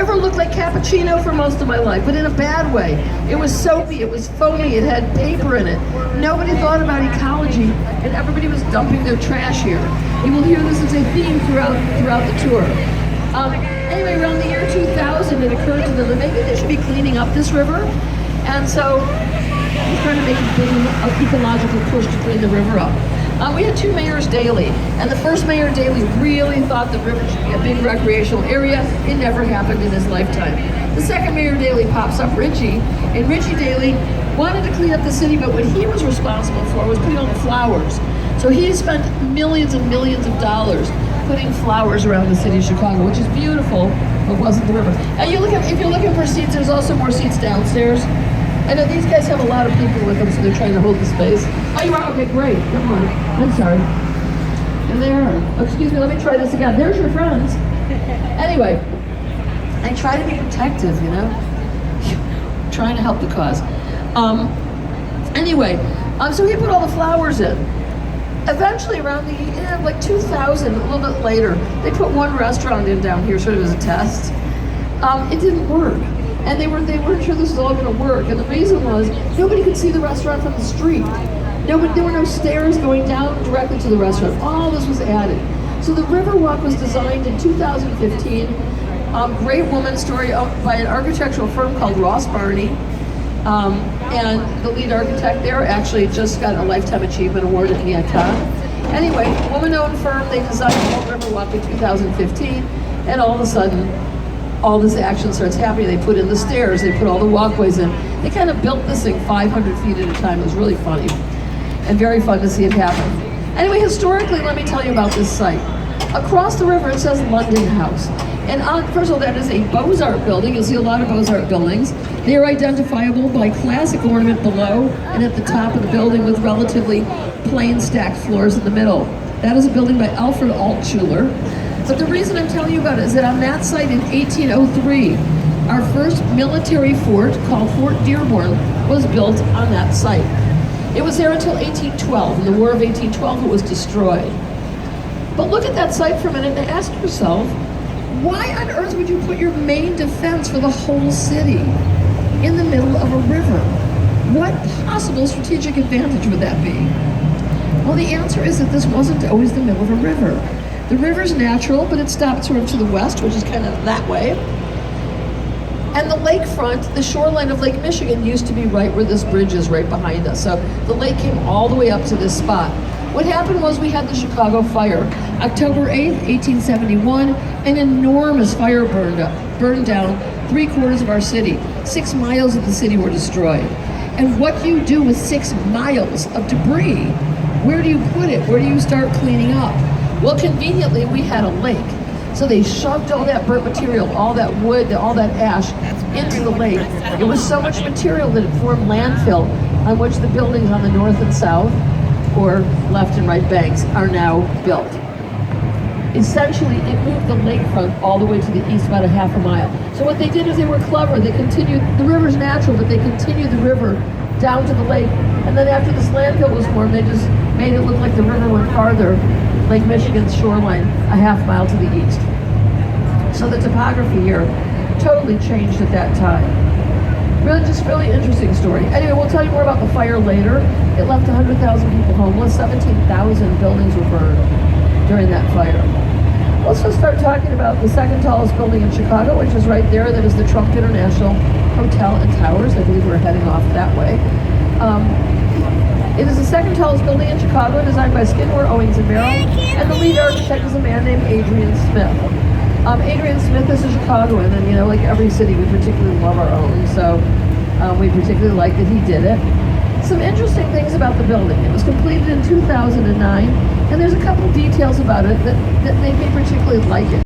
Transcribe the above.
river looked like cappuccino for most of my life, but in a bad way. It was soapy, it was foamy, it had paper in it. Nobody thought about ecology, and everybody was dumping their trash here. You will hear this as a theme throughout the tour. Anyway, around the year 2000, it occurred to them that maybe they should be cleaning up this river, and so we're trying to make a big ecological push to clean the river up. We had 2 mayors daily, and the first mayor daily really thought the river should be a big recreational area. It never happened in his lifetime. The second mayor daily pops up, Richie, and Richie Daley wanted to clean up the city, but what he was responsible for was putting all the flowers. So he spent millions and millions of dollars putting flowers around the city of Chicago, which is beautiful, but wasn't the river. And if you're looking for seats, there's also more seats downstairs. I know these guys have a lot of people with them, so they're trying to hold the space. Oh, you are? Okay, great. Come on. I'm sorry. And there. Oh, excuse me, let me try this again. There's your friends. Anyway, I try to be protective, you know? Trying to help the cause. So he put all the flowers in. Eventually, around like 2000, a little bit later, they put one restaurant in down here, sort of as a test. It didn't work. And they weren't sure this was all going to work. And the reason was nobody could see the restaurant from the street. There were no stairs going down directly to the restaurant. All this was added. So the Riverwalk was designed in 2015. Great woman story by an architectural firm called Ross Barney. And the lead architect there actually just got a Lifetime Achievement Award at NIACA. Anyway, woman-owned firm, they designed the whole Riverwalk in 2015, and all of a sudden, all this action starts happening. They put in the stairs, they put all the walkways in. They kind of built this thing 500 feet at a time. It was really funny and very fun to see it happen. Anyway, historically, let me tell you about this site. Across the river, it says London House. And first of all, that is a Beaux-Arts building. You'll see a lot of Beaux-Arts buildings. They are identifiable by classic ornament below and at the top of the building with relatively plain stacked floors in the middle. That is a building by Alfred Altschuler. But the reason I'm telling you about it is that on that site in 1803, our first military fort called Fort Dearborn was built on that site. It was there until 1812. In the War of 1812, it was destroyed. But look at that site for a minute and ask yourself, why on earth would you put your main defense for the whole city in the middle of a river? What possible strategic advantage would that be? Well, the answer is that this wasn't always the middle of a river. The river's natural, but it stopped sort of to the west, which is kind of that way. And the lakefront, the shoreline of Lake Michigan used to be right where this bridge is, right behind us. So the lake came all the way up to this spot. What happened was we had the Chicago fire. October 8th, 1871, an enormous fire burned down 3/4 of our city. 6 miles of the city were destroyed. And what do you do with 6 miles of debris? Where do you put it? Where do you start cleaning up? Well, conveniently, we had a lake. So they shoved all that burnt material, all that wood, all that ash into the lake. It was so much material that it formed landfill on which the buildings on the north and south, or left and right banks, are now built. Essentially, it moved the lakefront all the way to the east, about a half a mile. So what they did is they were clever. They continued, the river's natural, but they continued the river down to the lake. And then after this landfill was formed, they just made it look like the river went farther, Lake Michigan's shoreline, a half mile to the east. So the topography here totally changed at that time. Really interesting story. Anyway, we'll tell you more about the fire later. It left 100,000 people homeless. 17,000 buildings were burned during that fire. Let's just start talking about the second tallest building in Chicago, which is right there. That is the Trump International Hotel and Towers. I believe we're heading off that way. It is the second tallest building in Chicago, designed by Skidmore, Owings & Merrill, and the lead architect is a man named Adrian Smith. Adrian Smith is a Chicagoan, and you know, like every city, we particularly love our own, so we particularly like that he did it. Some interesting things about the building. It was completed in 2009, and there's a couple details about it that made me particularly like it.